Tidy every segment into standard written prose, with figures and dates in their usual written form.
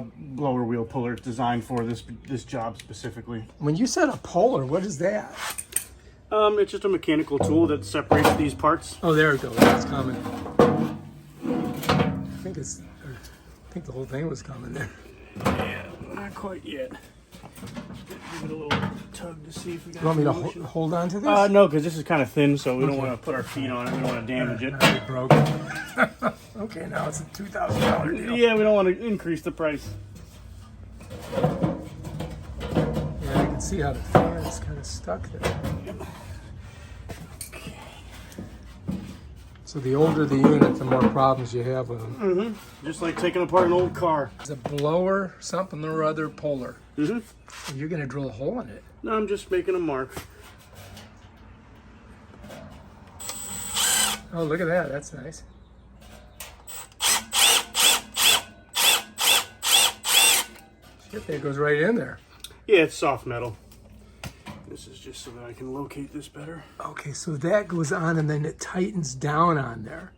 blower wheel puller designed for this job specifically. When you said a puller, what is that? It's just a mechanical tool that separates these parts. Oh, there it goes. That's coming. I think the whole thing was coming there. Yeah, not quite yet. Give it a little tug to see if we got. You want me to hold on to this? No, because this is kind of thin, so we don't want to put our feet on it. We don't want to damage it. Now it broke. Okay, now it's a $2,000 deal. Yeah, we don't want to increase the price. Yeah, I can see how the fan is kind of stuck there. Okay. So the older the unit, the more problems you have with them. Mm-hmm. Just like taking apart an old car. It's a blower, something or other, puller. Mm-hmm. And you're going to drill a hole in it. No, I'm just making a mark. Oh, look at that. That's nice. Shit, that goes right in there. Yeah, it's soft metal. This is just so that I can locate this better. Okay, so that goes on and then it tightens down on there.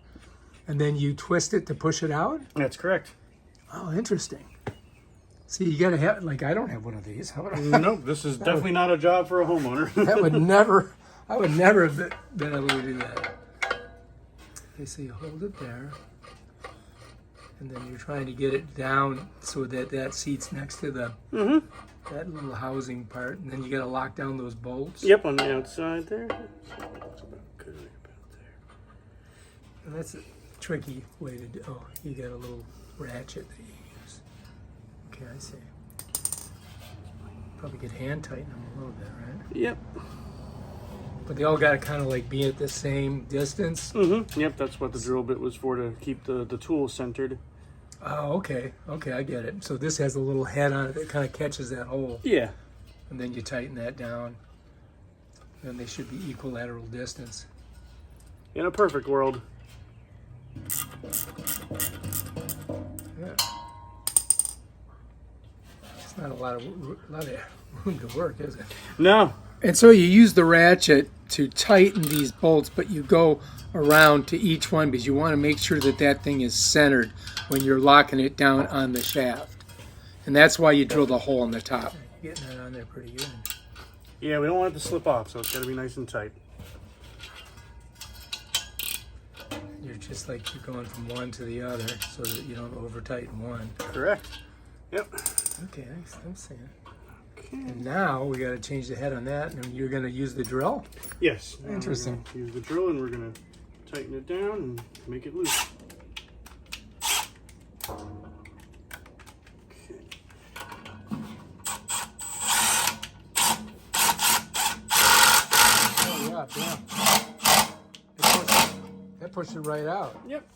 And then you twist it to push it out? That's correct. Oh, interesting. See, you got to have, like, I don't have one of these. How would I? Nope, this is definitely not a job for a homeowner. That would never, I would never have been able to do that. Okay, so you hold it there. And then you're trying to get it down so that that seat's next to the that little housing part. And then you got to lock down those bolts. Yep, on the outside there. That's about good about there. And that's a tricky way to do. Oh, you got a little ratchet that you use. Okay, I see. Probably could hand tighten them a little bit, right? Yep. But they all got to kind of like be at the same distance. Mm-hmm. Yep, that's what the drill bit was for, to keep the tool centered. Oh, okay. Okay, I get it. So this has a little head on it that kind of catches that hole. Yeah. And then you tighten that down. Then they should be equilateral distance. In a perfect world. Yeah. It's not a lot of room to work, is it? No. And so you use the ratchet to tighten these bolts, but you go around to each one because you want to make sure that that thing is centered when you're locking it down on the shaft. And that's why you drill the hole in the top. You're getting that on there pretty good. Yeah, we don't want it to slip off, so it's got to be nice and tight. You're just like you're going from one to the other so that you don't over tighten one. Correct. Yep. Okay, I'm seeing. Okay. And now we got to change the head on that, and you're going to use the drill. Yes. Interesting. Use the drill, and we're going to tighten it down and make it loose. Okay. Oh yeah. That pushed it right out. Yep.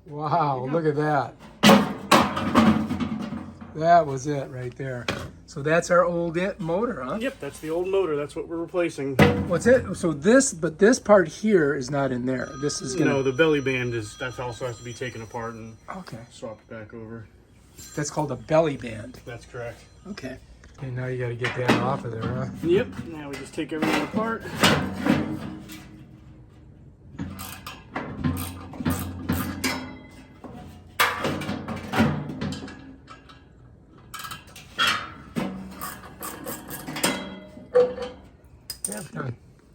Wow, look at that. That was it right there. So that's our old motor, huh? Yep, that's the old motor. That's what we're replacing. What's it? So this part here is not in there. This is gonna. No, the belly band that also has to be taken apart and Okay. swapped back over. That's called a belly band. That's correct. Okay. Okay, now you got to get that off of there, huh? Yep. Now we just take everything apart.